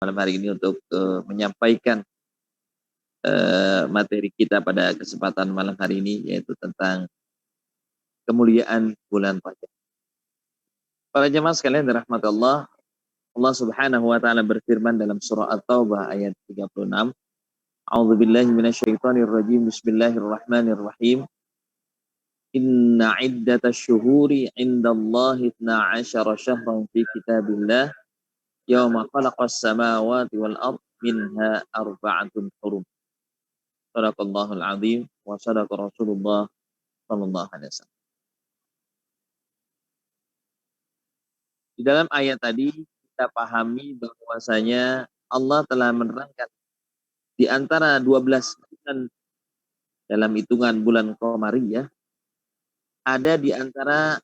malam hari ini untuk menyampaikan materi kita pada kesempatan malam hari ini, yaitu tentang kemuliaan bulan Rajab. Para jemaah sekalian dirahmati Allah, Allah Subhanahu wa taala berfirman dalam surah At-Taubah ayat 36, A'udzubillahi minasyaitonir rajim. Bismillahirrahmanirrahim. Inna iddatasy syuhuri 'indallahi 12 syahran fi kitabillah yauma khalaqas samawati wal ard minha arba'atun hurum. Shadaqallahul azim wa shadaqa Rasulullah sallallahu alaihi wasallam. Di dalam ayat tadi kita pahami bahwasanya Allah telah menerangkan di antara 12 bulan dalam hitungan bulan Qamariyah, ada di antara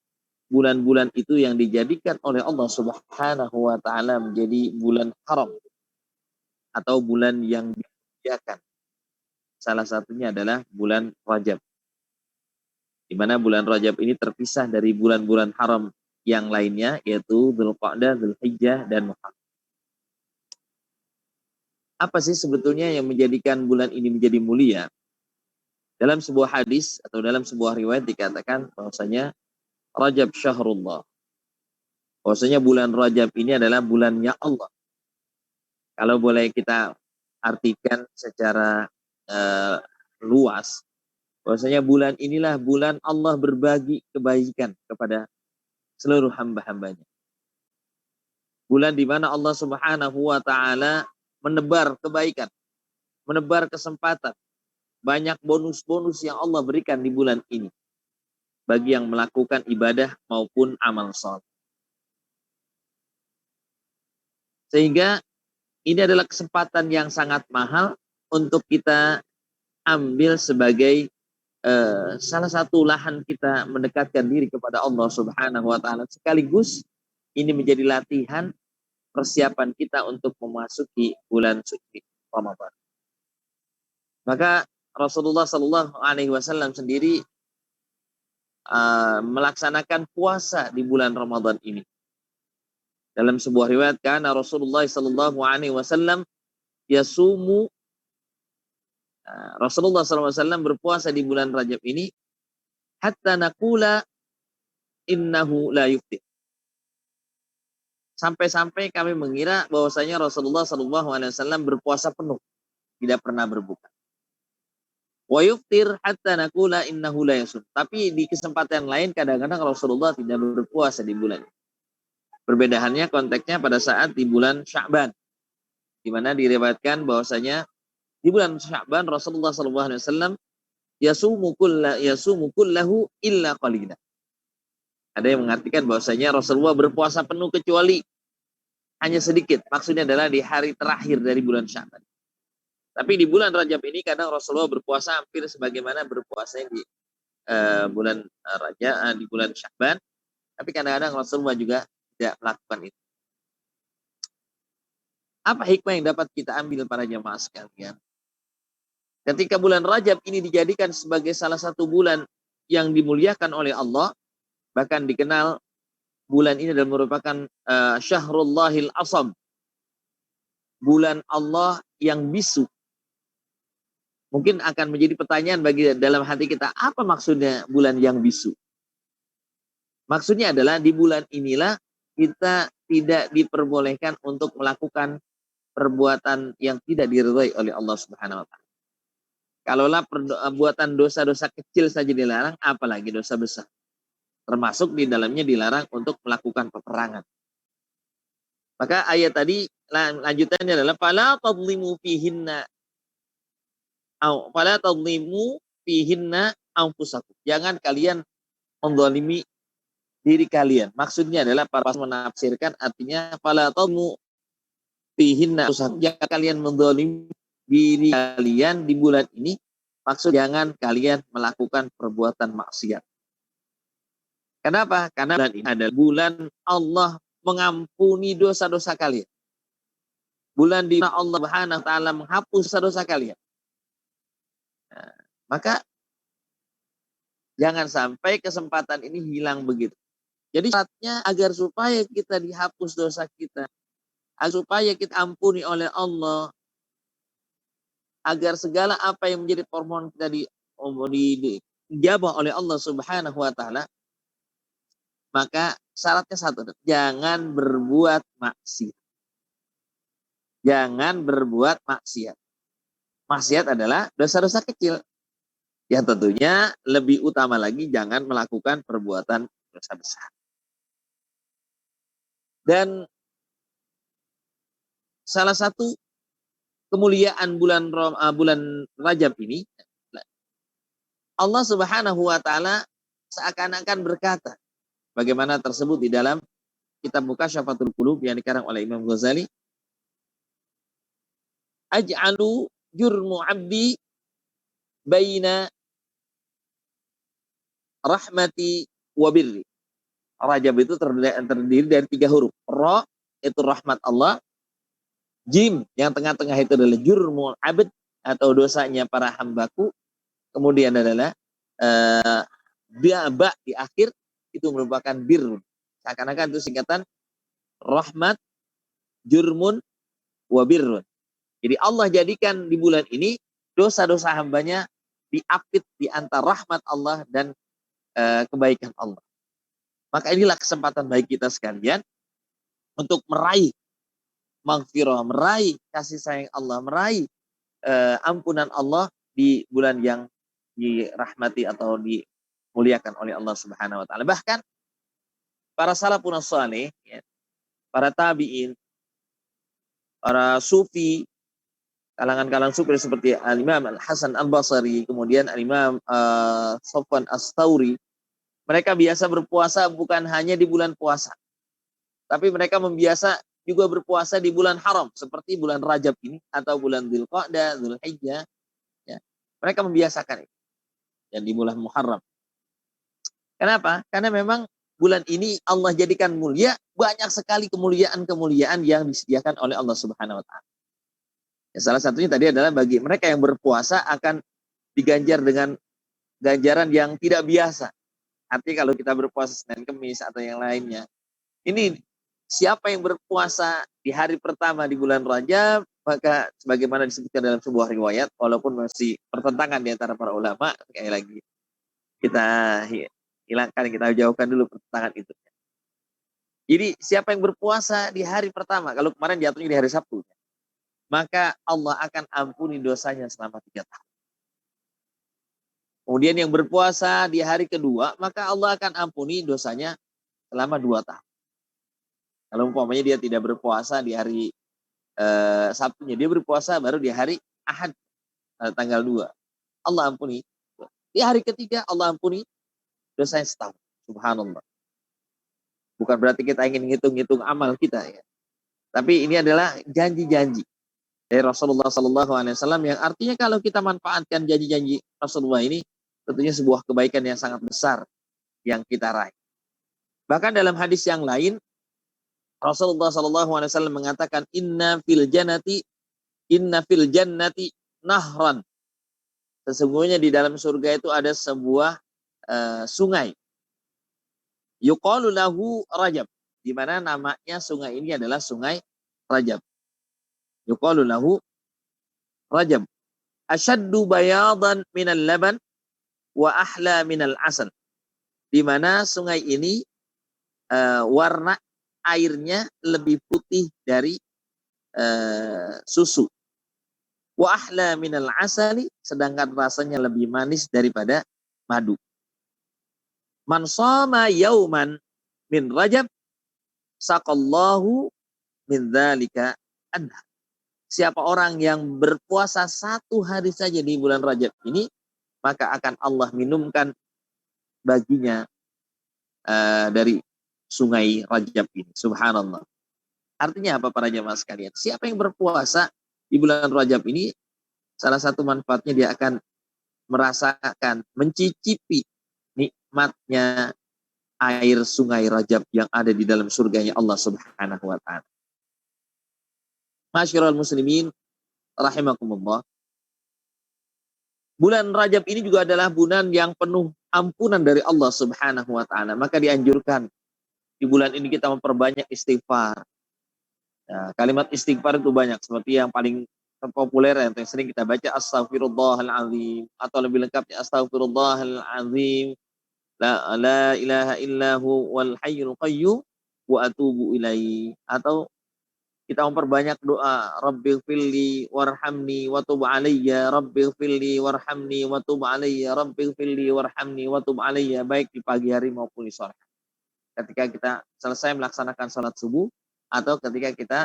bulan-bulan itu yang dijadikan oleh Allah Subhanahu wa taala menjadi bulan haram atau bulan yang dimuliakan. Salah satunya adalah bulan Rajab. Di mana bulan Rajab ini terpisah dari bulan-bulan haram yang lainnya, yaitu Dzulqa'dah, Dzulhijjah, dan Muharram. Apa sih sebetulnya yang menjadikan bulan ini menjadi mulia? Dalam sebuah hadis atau dalam sebuah riwayat dikatakan bahwasanya Rajab syahrullah. Bahwasanya bulan Rajab ini adalah bulannya Allah. Kalau boleh kita artikan secara luas, bahwasanya bulan inilah bulan Allah berbagi kebaikan kepada seluruh hamba-hambanya. Bulan di mana Allah Subhanahu wa taala menebar kebaikan, menebar kesempatan. Banyak bonus-bonus yang Allah berikan di bulan ini bagi yang melakukan ibadah maupun amal saleh. Sehingga ini adalah kesempatan yang sangat mahal untuk kita ambil sebagai salah satu lahan kita mendekatkan diri kepada Allah Subhanahu wa taala. Sekaligus ini menjadi latihan persiapan kita untuk memasuki bulan suci Ramadan. Maka Rasulullah Shallallahu Alaihi Wasallam sendiri melaksanakan puasa di bulan Ramadan ini. Dalam sebuah riwayat, karena Rasulullah Shallallahu Alaihi Wasallam yasumu, Rasulullah Shallallahu Alaihi Wasallam berpuasa di bulan Rajab ini hatta naqula innahu la yuftir. Sampai-sampai kami mengira bahwasanya Rasulullah Shallallahu Alaihi Wasallam berpuasa penuh, tidak pernah berbuka. Wa yuftir hatta naqula innahu la yasum. Tapi di kesempatan lain kadang-kadang Rasulullah tidak berpuasa di bulan ini. Perbedaannya konteksnya pada saat di bulan Sya'ban, di mana diriwayatkan bahwasanya di bulan Sya'ban Rasulullah Shallallahu Alaihi Wasallam yasumu kullahu illa qalila. Ada yang mengartikan bahwasanya Rasulullah berpuasa penuh kecuali hanya sedikit. Maksudnya adalah di hari terakhir dari bulan Sya'ban. Tapi di bulan Rajab ini kadang Rasulullah berpuasa hampir sebagaimana berpuasa di bulan Rajab, di bulan Sya'ban. Tapi kadang-kadang Rasulullah juga tidak melakukan itu. Apa hikmah yang dapat kita ambil para jemaah sekalian? Ketika bulan Rajab ini dijadikan sebagai salah satu bulan yang dimuliakan oleh Allah, bahkan dikenal bulan ini adalah merupakan Syahrullahil Asam, bulan Allah yang bisu. Mungkin akan menjadi pertanyaan bagi dalam hati kita, apa maksudnya bulan yang bisu? Maksudnya adalah di bulan inilah kita tidak diperbolehkan untuk melakukan perbuatan yang tidak diridhai oleh Allah Subhanahu wa taala. Kalaulah perbuatan dosa-dosa kecil saja dilarang, apalagi dosa besar. Termasuk di dalamnya dilarang untuk melakukan peperangan. Maka ayat tadi lanjutannya adalah fala tadlimu fihinna anfusakum. Jangan kalian menzalimi diri kalian. Maksudnya adalah para menafsirkan artinya fala tadlimu fihinna anfusakum. Jangan kalian menzalimi diri kalian di bulan ini. Maksud jangan kalian melakukan perbuatan maksiat. Kenapa? Karena bulan ini adalah bulan Allah mengampuni dosa-dosa kalian. Bulan di mana Allah Subhanahu wa taala menghapus dosa-dosa kalian. Nah, maka jangan sampai kesempatan ini hilang begitu. Jadi syaratnya agar supaya kita dihapus dosa kita, supaya kita ampuni oleh Allah, agar segala apa yang menjadi permohonan kita dijabah oleh Allah Subhanahu wa taala, maka syaratnya satu, jangan berbuat maksiat. Jangan berbuat maksiat. Maksiat adalah dosa-dosa kecil. Yang tentunya lebih utama lagi jangan melakukan perbuatan dosa besar. Dan salah satu kemuliaan bulan Rajab ini, Allah Subhanahu wa taala seakan-akan berkata, bagaimana tersebut di dalam kitab Mukasyafatul Qulub yang dikarang oleh Imam Ghazali, aj'alu jurmu 'abdi baina rahmati wa birri. Rajab itu terdiri dari 3 huruf. Ra itu rahmat Allah, jim yang tengah-tengah itu adalah jurmul abd atau dosanya para hambaku, kemudian adalah ba di akhir itu merupakan birrun. Seakan-akan itu singkatan rahmat, jurmun, wa birrun. Jadi Allah jadikan di bulan ini dosa-dosa hambanya diapit di antara rahmat Allah dan kebaikan Allah. Maka inilah kesempatan bagi kita sekalian untuk meraih maghfirah, meraih kasih sayang Allah, meraih ampunan Allah di bulan yang dirahmati atau dimuliakan oleh Allah Subhanahu wa taala. Bahkan para salafun saleh, ya, para tabi'in, para sufi, kalangan-kalangan sufi seperti Al-Imam Al-Hasan Al-Basri, kemudian Al-Imam Sofwan As-Tsauri, mereka biasa berpuasa bukan hanya di bulan puasa, tapi mereka membiasa juga berpuasa di bulan haram seperti bulan Rajab ini atau bulan Dzulqa'dah, Dzulhijjah, ya. Mereka membiasakan itu. Dan di bulan Muharram. Kenapa? Karena memang bulan ini Allah jadikan mulia, banyak sekali kemuliaan-kemuliaan yang disediakan oleh Allah Subhanahu wa taala. Ya, salah satunya tadi adalah bagi mereka yang berpuasa akan diganjar dengan ganjaran yang tidak biasa. Artinya kalau kita berpuasa Senin Kemis atau yang lainnya, ini siapa yang berpuasa di hari pertama di bulan Rajab, maka sebagaimana disebutkan dalam sebuah riwayat, walaupun masih pertentangan di antara para ulama, sekali lagi kita hilangkan, kita jauhkan dulu pertentangan itu. Jadi siapa yang berpuasa di hari pertama, kalau kemarin jatuhnya di hari Sabtu, maka Allah akan ampuni dosanya selama 3 tahun. Kemudian yang berpuasa di hari kedua, maka Allah akan ampuni dosanya selama 2 tahun. Kalau umpamanya dia tidak berpuasa di hari Sabtunya, dia berpuasa baru di hari Ahad tanggal 2. Allah ampuni. Di hari ketiga Allah ampuni dosanya setahun. Subhanallah. Bukan berarti kita ingin ngitung-ngitung amal kita, ya. Tapi ini adalah janji-janji dari Rasulullah SAW yang artinya kalau kita manfaatkan janji-janji Rasulullah ini, tentunya sebuah kebaikan yang sangat besar yang kita raih. Bahkan dalam hadis yang lain, Rasulullah SAW mengatakan, Inna fil jannati nahran. Sesungguhnya di dalam surga itu ada sebuah sungai. Yuqalu lahu Rajab. Di mana namanya sungai ini adalah sungai Rajab. Yuqalu lahu Rajab. Ashaddu bayadan minal laban wa ahla minal asal. Di mana sungai ini warna airnya lebih putih dari susu. Wa ahla minal asali, sedangkan rasanya lebih manis daripada madu. Man shama yauman min Rajab saqallahu min dzalika anha. Siapa orang yang berpuasa 1 hari saja di bulan Rajab ini, maka akan Allah minumkan baginya dari sungai Rajab ini. Subhanallah. Artinya apa para jemaah sekalian? Siapa yang berpuasa di bulan Rajab ini, salah satu manfaatnya dia akan merasakan, mencicipi nikmatnya air sungai Rajab yang ada di dalam surganya Allah Subhanahu wa taala. Masyiral muslimin rahimakumullah. Bulan Rajab ini juga adalah bulan yang penuh ampunan dari Allah Subhanahu wa taala. Maka dianjurkan di bulan ini kita memperbanyak istighfar. Nah, kalimat istighfar itu banyak, seperti yang paling terpopuler yang sering kita baca astaghfirullahalazim, atau lebih lengkapnya astaghfirullahalazim la ilaha illahu wal hayyul qayyum wa atubu ilaihi, atau kita memperbanyak doa rabbighfirli warhamni wa tub alayya rabbighfirli warhamni wa tub alayya rabbighfirli warhamni wa tub alayya, baik di pagi hari maupun di sore ketika kita selesai melaksanakan sholat subuh atau ketika kita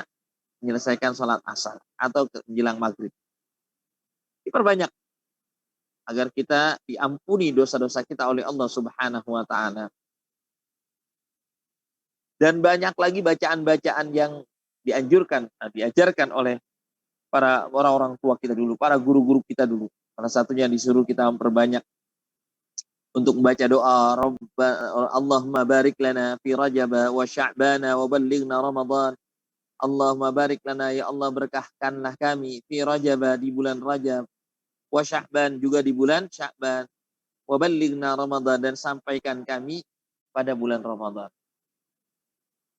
menyelesaikan sholat asar atau menjelang maghrib. Diperbanyak agar kita diampuni dosa-dosa kita oleh Allah Subhanahu wa taala. Dan banyak lagi bacaan-bacaan yang diajarkan oleh para orang-orang tua kita dulu, para guru-guru kita dulu. Salah satunya disuruh kita memperbanyak untuk membaca doa Allahumma barik lana fi Rajab wa Sya'bana wa ballighna Ramadan. Allahumma barik lana, ya Allah berkahkanlah kami fi Rajab, di bulan Rajab, wa Sya'ban, juga di bulan Sya'ban, wa ballighna Ramadan, dan sampaikan kami pada bulan Ramadan.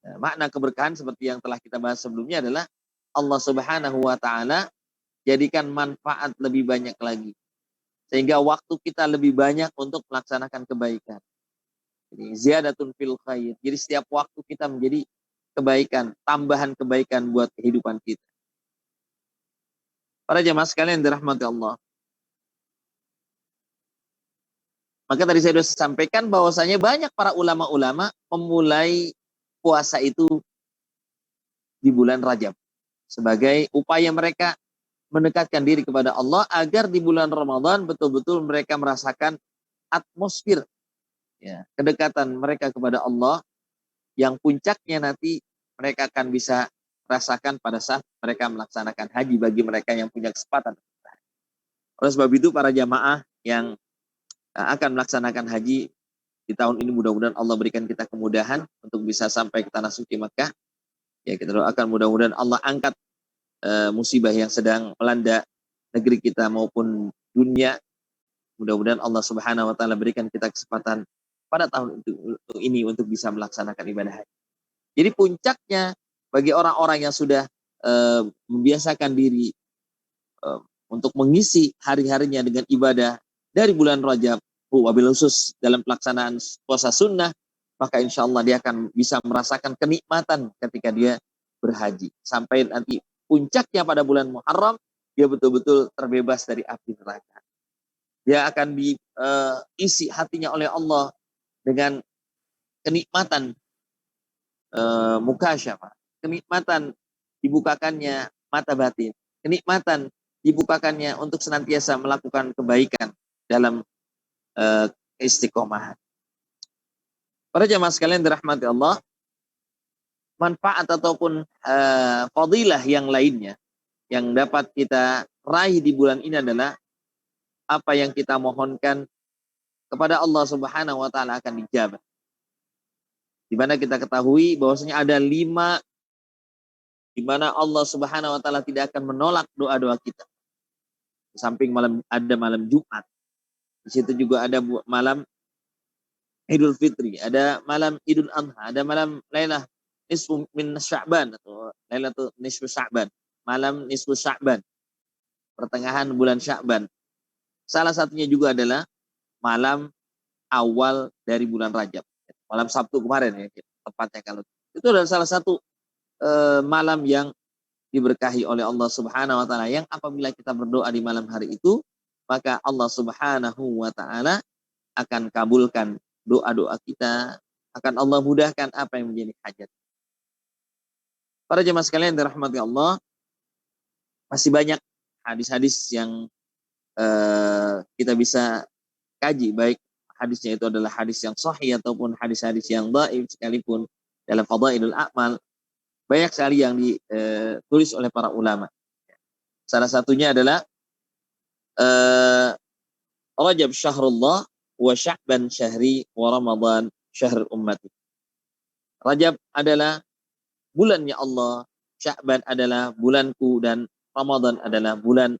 Nah, makna keberkahan seperti yang telah kita bahas sebelumnya adalah Allah Subhanahu wa taala jadikan manfaat lebih banyak lagi, sehingga waktu kita lebih banyak untuk melaksanakan kebaikan. Jadi ziyadatun fil khair. Jadi setiap waktu kita menjadi kebaikan, tambahan kebaikan buat kehidupan kita. Para jamaah sekalian dirahmati Allah. Maka tadi saya sudah sampaikan bahwasanya banyak para ulama-ulama memulai puasa itu di bulan Rajab sebagai upaya mereka mendekatkan diri kepada Allah agar di bulan Ramadan betul-betul mereka merasakan atmosfer kedekatan mereka kepada Allah yang puncaknya nanti mereka akan bisa rasakan pada saat mereka melaksanakan haji bagi mereka yang punya kesempatan. Oleh sebab itu para jamaah yang akan melaksanakan haji di tahun ini, mudah-mudahan Allah berikan kita kemudahan untuk bisa sampai ke tanah suci Makkah. Ya, kita doakan mudah-mudahan Allah angkat musibah yang sedang melanda negeri kita maupun dunia. Mudah-mudahan Allah Subhanahu wa taala berikan kita kesempatan pada tahun ini untuk bisa melaksanakan ibadah haji. Jadi puncaknya bagi orang-orang yang sudah membiasakan diri untuk mengisi hari-harinya dengan ibadah dari bulan Rajab, wabil khusus dalam pelaksanaan puasa sunnah, maka insya Allah dia akan bisa merasakan kenikmatan ketika dia berhaji. Sampai nanti puncaknya pada bulan Muharram, dia betul-betul terbebas dari api neraka. Dia akan diisi hatinya oleh Allah dengan kenikmatan mukasyafah, kenikmatan dibukakannya mata batin, kenikmatan dibukakannya untuk senantiasa melakukan kebaikan dalam istiqomah. Para jamaah sekalian dirahmati Allah, manfaat ataupun fadilah yang lainnya yang dapat kita raih di bulan ini adalah apa yang kita mohonkan kepada Allah Subhanahu wa taala akan dijabah. Di mana kita ketahui bahwasanya ada 5 di mana Allah Subhanahu wa taala tidak akan menolak doa-doa kita. Di samping ada malam Jumat. Di situ juga ada malam Idul Fitri, ada malam Idul Adha, ada malam Lailah Nisfu min Sya'ban atau Lailatul Nisfu Sya'ban, malam Nisfu Sya'ban, pertengahan bulan Sya'ban. Salah satunya juga adalah malam awal dari bulan Rajab, malam Sabtu kemarin ya, tepatnya kalau itu adalah salah satu malam yang diberkahi oleh Allah Subhanahu wa taala, yang apabila kita berdoa di malam hari itu, maka Allah Subhanahu wa taala akan kabulkan doa-doa kita, akan Allah mudahkan apa yang menjadi hajat. Para jemaah sekalian dirahmati Allah, masih banyak hadis-hadis yang kita bisa kaji, baik hadisnya itu adalah hadis yang sahih ataupun hadis-hadis yang dhaif sekalipun. Dalam Fadailul A'mal banyak sekali yang ditulis oleh para ulama. Salah satunya adalah Rajab syahrullah wa Sya'ban syahri wa Ramadan syahr ummati. Rajab adalah bulannya Allah, Sya'ban adalah bulanku, dan Ramadan adalah bulan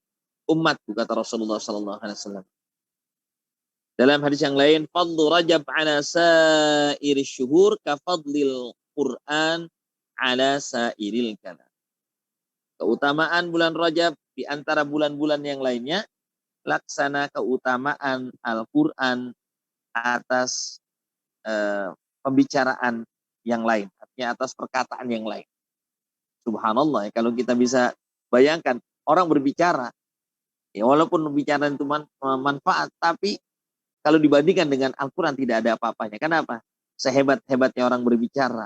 umatku, kata Rasulullah sallallahu alaihi wasallam. Dalam hadis yang lain, fadlu Rajab ala sairil syuhur ka fadlil Qur'an ala sairil kalam. Keutamaan bulan Rajab di antara bulan-bulan yang lainnya, laksana keutamaan Al-Quran atas pembicaraan yang lain, artinya atas perkataan yang lain. Subhanallah, kalau kita bisa bayangkan orang berbicara, ya walaupun bicara itu manfaat, tapi kalau dibandingkan dengan Al-Quran tidak ada apa-apanya. Kenapa? Sehebat-hebatnya orang berbicara,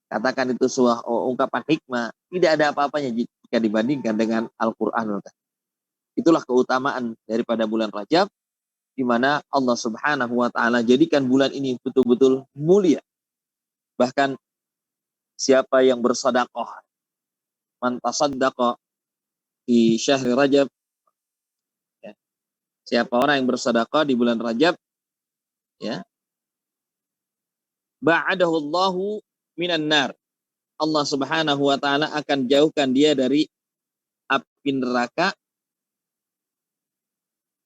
katakan itu sebuah ungkapan hikmah, tidak ada apa-apanya jika dibandingkan dengan Al-Quran. Itulah keutamaan daripada bulan Rajab, di mana Allah Subhanahu wa taala jadikan bulan ini betul-betul mulia. Bahkan siapa yang bersedekah, man tasaddaqa di syahri Rajab, ya, siapa orang yang bersedekah di bulan Rajab, ya, ba'adahu Allahu minan nar. Allah Subhanahu wa taala akan jauhkan dia dari api neraka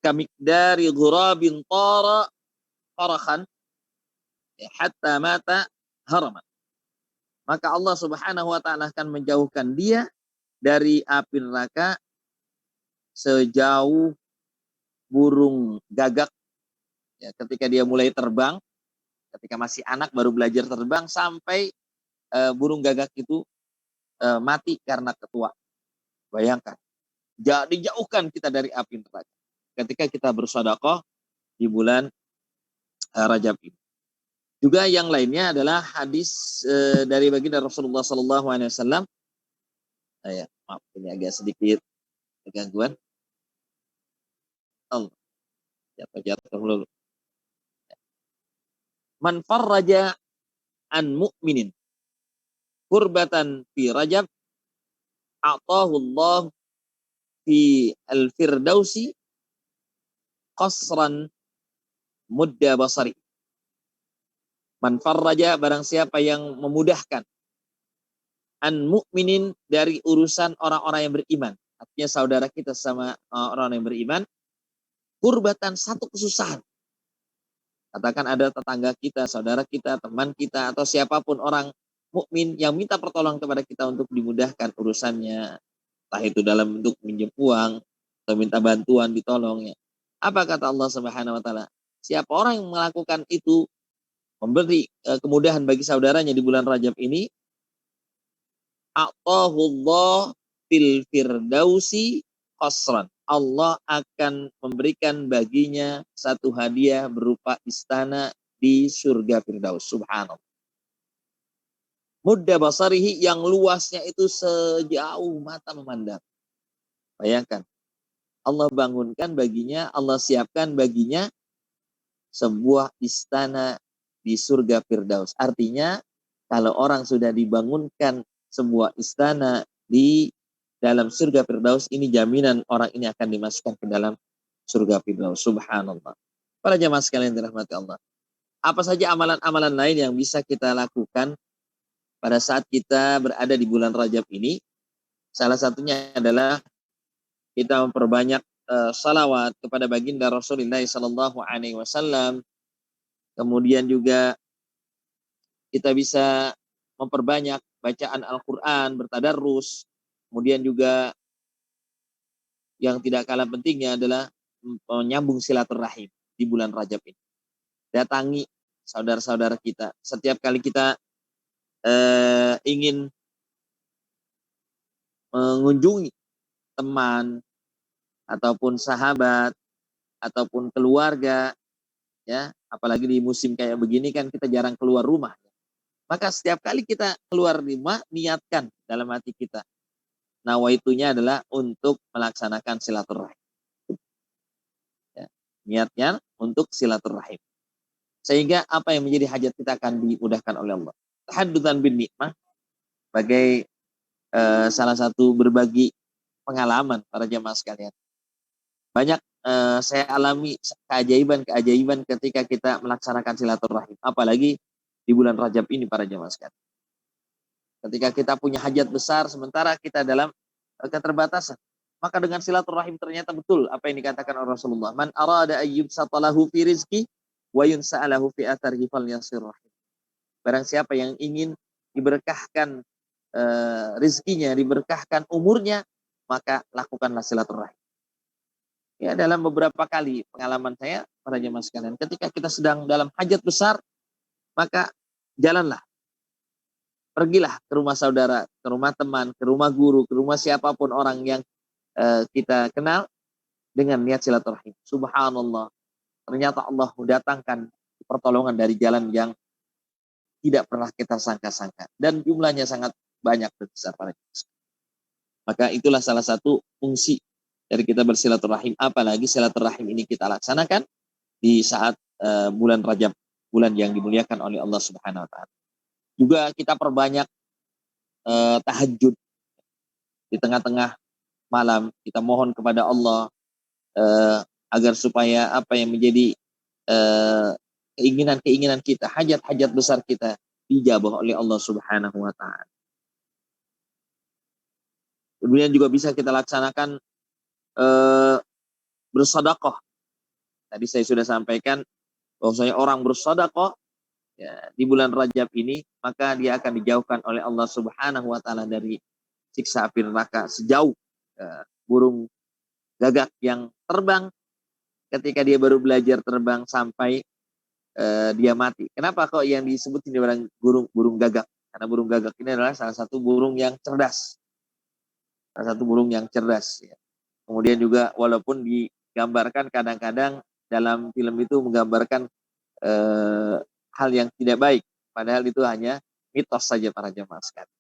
kamikdari ghurabin tara farakhan, ya, hatta mata haraman. Maka Allah Subhanahu wa taala akan menjauhkan dia dari api neraka sejauh burung gagak, ya, ketika dia mulai terbang, ketika masih anak baru belajar terbang, sampai burung gagak itu mati karena ketua. Bayangkan, dijauhkan kita dari api neraka ketika kita bersedekah di bulan Rajab ini. Juga yang lainnya adalah hadis dari baginda Rasulullah Sallallahu Alaihi Wasallam. Maaf, ini agak sedikit gangguan. Allah, jatuh dulu. Man farraja an mu'minin kurbatan fi Rajab, a'tahu Allah fi al-firdausi qasran mudda basari. Man farraja, barang siapa yang memudahkan, an mu'minin, dari urusan orang-orang yang beriman, artinya saudara kita sama orang yang beriman, kurbatan, satu kesusahan. Katakan ada tetangga kita, saudara kita, teman kita, atau siapapun orang mukmin yang minta pertolongan kepada kita untuk dimudahkan urusannya, entah itu dalam bentuk minjem uang atau minta bantuan ditolongnya. Apa kata Allah Subhanahu wa taala? Siapa orang yang melakukan itu, memberi kemudahan bagi saudaranya di bulan Rajab ini, a'tahullah fil firdausi qasran. Allah akan memberikan baginya satu hadiah berupa istana di surga Firdaus. Subhanallah. Mudda basarihi, yang luasnya itu sejauh mata memandang. Bayangkan, Allah bangunkan baginya, Allah siapkan baginya sebuah istana di surga Firdaus. Artinya, kalau orang sudah dibangunkan sebuah istana di dalam surga Firdaus, ini jaminan orang ini akan dimasukkan ke dalam surga Firdaus. Subhanallah. Para jamaah sekalian dirahmati Allah. Apa saja amalan-amalan lain yang bisa kita lakukan pada saat kita berada di bulan Rajab ini? Salah satunya adalah kita memperbanyak salawat kepada baginda Rasulullah Sallallahu Alaihi Wasallam. Kemudian juga kita bisa memperbanyak bacaan Al-Quran, bertadarus. Kemudian juga yang tidak kalah pentingnya adalah menyambung silaturahim di bulan Rajab ini. Datangi saudara-saudara kita. Setiap kali kita ingin mengunjungi teman ataupun sahabat ataupun keluarga, ya, apalagi di musim kayak begini kan kita jarang keluar rumah. Maka setiap kali kita keluar rumah, niatkan dalam hati kita, nawaitunya adalah untuk melaksanakan silaturahim. Ya, niatnya untuk silaturahim. Sehingga apa yang menjadi hajat kita akan dimudahkan oleh Allah. Tahaddutan bin nikmah, sebagai salah satu berbagi pengalaman para jamaah sekalian. Banyak saya alami keajaiban ketika kita melaksanakan silaturahim. Apalagi di bulan Rajab ini para jamaah sekalian. Ketika kita punya hajat besar, sementara kita dalam keterbatasan, maka dengan silaturahim ternyata betul apa yang dikatakan oleh Rasulullah. Man arada ayyub satalahu fi rizki wa yunsa'alahu fi atharihi falyasir rahim. Barang siapa yang ingin diberkahkan rizkinya, diberkahkan umurnya, maka lakukanlah silaturahim. Ya, dalam beberapa kali pengalaman saya, para jemaah sekalian, ketika kita sedang dalam hajat besar, maka jalanlah, pergilah ke rumah saudara, ke rumah teman, ke rumah guru, ke rumah siapapun orang yang kita kenal dengan niat silaturahim. Subhanallah, ternyata Allah mendatangkan pertolongan dari jalan yang tidak pernah kita sangka-sangka, dan jumlahnya sangat banyak dan besar para jemaah. Maka itulah salah satu fungsi dari kita bersilaturahim, apalagi silaturahim ini kita laksanakan di saat bulan Rajab, bulan yang dimuliakan oleh Allah Subhanahu wa taala. Juga kita perbanyak tahajud di tengah-tengah malam, kita mohon kepada Allah agar supaya apa yang menjadi keinginan-keinginan kita, hajat-hajat besar kita dijabah oleh Allah Subhanahu wa taala. Kemudian juga bisa kita laksanakan bersedekah. Tadi saya sudah sampaikan bahwasanya orang bersedekah ya, di bulan Rajab ini, maka dia akan dijauhkan oleh Allah Subhanahu wa taala dari siksa api neraka sejauh burung gagak yang terbang ketika dia baru belajar terbang sampai dia mati. Kenapa kok yang disebut ini burung gagak? Karena burung gagak ini adalah salah satu burung yang cerdas. Salah satu burung yang cerdas. Ya. Kemudian juga walaupun digambarkan kadang-kadang dalam film itu menggambarkan hal yang tidak baik. Padahal itu hanya mitos saja para jemaah sekalian.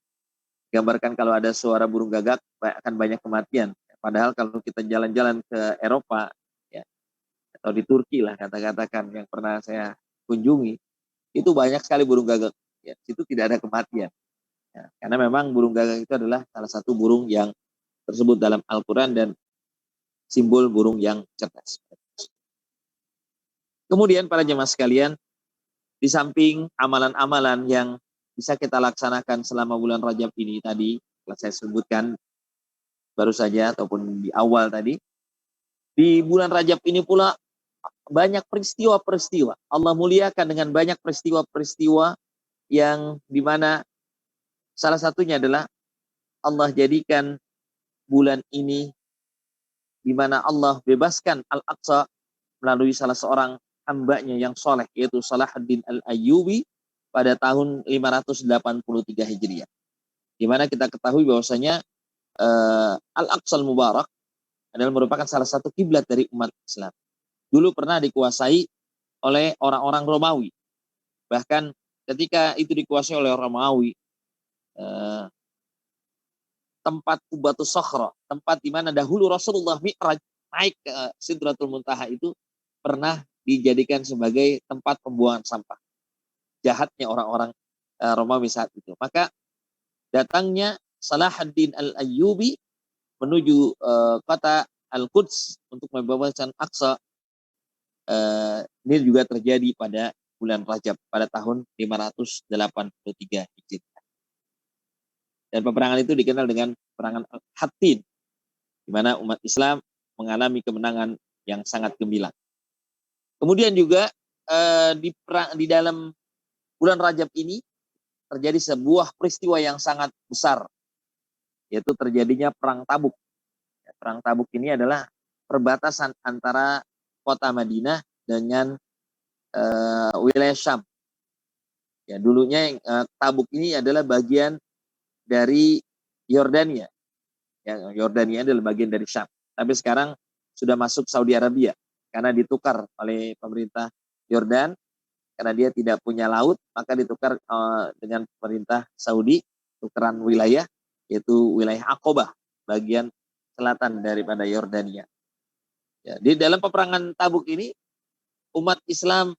Gambarkan kalau ada suara burung gagak akan banyak kematian. Padahal kalau kita jalan-jalan ke Eropa ya, atau di Turki lah katakan yang pernah saya kunjungi, itu banyak sekali burung gagak. Ya, itu tidak ada kematian. Ya, karena memang burung gagak itu adalah salah satu burung yang tersebut dalam Al-Quran dan simbol burung yang cerdas. Kemudian para jemaah sekalian, di samping amalan-amalan yang bisa kita laksanakan selama bulan Rajab ini tadi, telah saya sebutkan baru saja ataupun di awal tadi, di bulan Rajab ini pula banyak peristiwa-peristiwa. Allah muliakan dengan banyak peristiwa-peristiwa yang dimana salah satunya adalah Allah jadikan bulan ini di mana Allah bebaskan Al-Aqsa melalui salah seorang hambanya yang soleh, yaitu Salahuddin Al-Ayyubi pada tahun 583 Hijriah. Di mana kita ketahui bahwasanya Al-Aqsa Al-Mubarak adalah merupakan salah satu kiblat dari umat Islam. Dulu pernah dikuasai oleh orang-orang Romawi. Bahkan ketika itu dikuasai oleh orang Romawi, tempat Qubatus Sakhra, tempat di mana dahulu Rasulullah Mi'raj naik ke Sidratul Muntaha itu pernah dijadikan sebagai tempat pembuangan sampah. Jahatnya orang-orang Romawi saat itu. Maka datangnya Salahuddin Al-Ayyubi menuju kota Al-Quds untuk membebaskan Aqsa. Ini juga terjadi pada bulan Rajab pada tahun 583 Hijriah. Dan peperangan itu dikenal dengan peperangan Hattin, di mana umat Islam mengalami kemenangan yang sangat gemilang. Kemudian juga di dalam bulan Rajab ini terjadi sebuah peristiwa yang sangat besar, yaitu terjadinya Perang Tabuk. Perang Tabuk ini adalah perbatasan antara kota Madinah dengan wilayah Syam. Ya, dulunya Tabuk ini adalah bagian dari Yordania. Ya, Yordania adalah bagian dari Syam. Tapi sekarang sudah masuk Saudi Arabia karena ditukar oleh pemerintah Yordan karena dia tidak punya laut, maka ditukar dengan pemerintah Saudi, tukeran wilayah, yaitu wilayah Aqabah, bagian selatan daripada Yordania. Ya, di dalam peperangan Tabuk ini umat Islam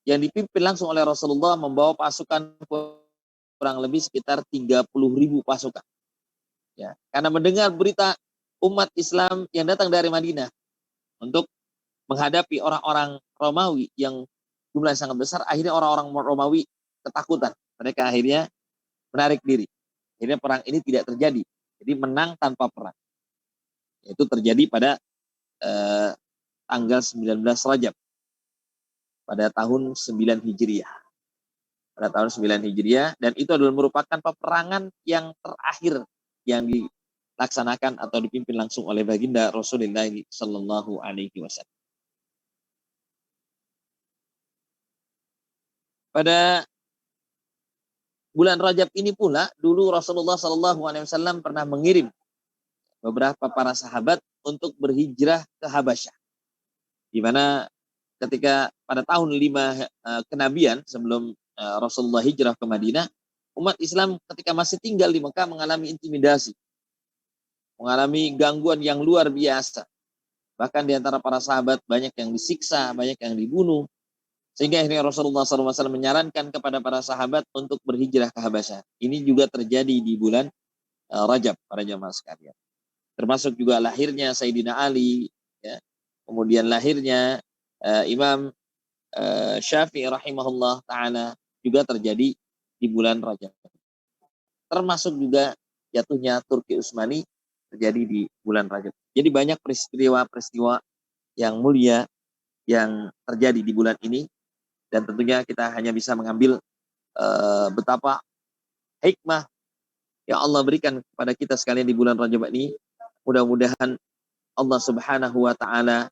yang dipimpin langsung oleh Rasulullah membawa pasukan kurang lebih sekitar 30.000 pasukan. Ya, karena mendengar berita umat Islam yang datang dari Madinah untuk menghadapi orang-orang Romawi yang jumlahnya sangat besar, akhirnya orang-orang Romawi ketakutan. Mereka akhirnya menarik diri. Akhirnya perang ini tidak terjadi. Jadi menang tanpa perang. Itu terjadi pada tanggal 19 Rajab pada tahun 9 Hijriah. pada tahun 9 Hijriah, dan itu adalah merupakan peperangan yang terakhir yang dilaksanakan atau dipimpin langsung oleh baginda Rasulullah Sallallahu Alaihi Wasallam. Pada bulan Rajab ini pula, dulu Rasulullah Sallallahu Alaihi Wasallam pernah mengirim beberapa para sahabat untuk berhijrah ke Habasyah, di mana ketika pada tahun 5 kenabian sebelum Rasulullah hijrah ke Madinah, umat Islam ketika masih tinggal di Mekah mengalami intimidasi, mengalami gangguan yang luar biasa. Bahkan di antara para sahabat banyak yang disiksa, banyak yang dibunuh. Sehingga akhirnya Rasulullah SAW menyarankan kepada para sahabat untuk berhijrah ke Habasyah. Ini juga terjadi di bulan Rajab, para jamaah sekalian. Termasuk juga lahirnya Sayyidina Ali, ya. Kemudian lahirnya Imam Syafi'i rahimahullah ta'ala juga terjadi di bulan Rajab. Termasuk juga jatuhnya Turki Utsmani terjadi di bulan Rajab. Jadi banyak peristiwa-peristiwa yang mulia yang terjadi di bulan ini, dan tentunya kita hanya bisa mengambil betapa hikmah yang Allah berikan kepada kita sekalian di bulan Rajab ini. Mudah-mudahan Allah Subhanahu wa taala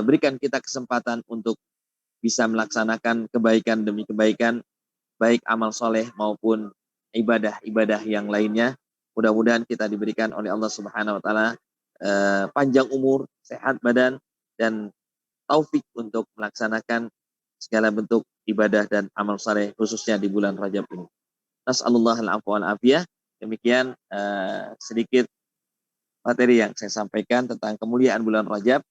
berikan kita kesempatan untuk bisa melaksanakan kebaikan demi kebaikan, baik amal soleh maupun ibadah-ibadah yang lainnya. Mudah-mudahan kita diberikan oleh Allah Subhanahu wa taala panjang umur, sehat badan, dan taufik untuk melaksanakan segala bentuk ibadah dan amal soleh khususnya di bulan Rajab ini. Nas'alullah al-afwa wal afiyah. Demikian sedikit materi yang saya sampaikan tentang kemuliaan bulan Rajab.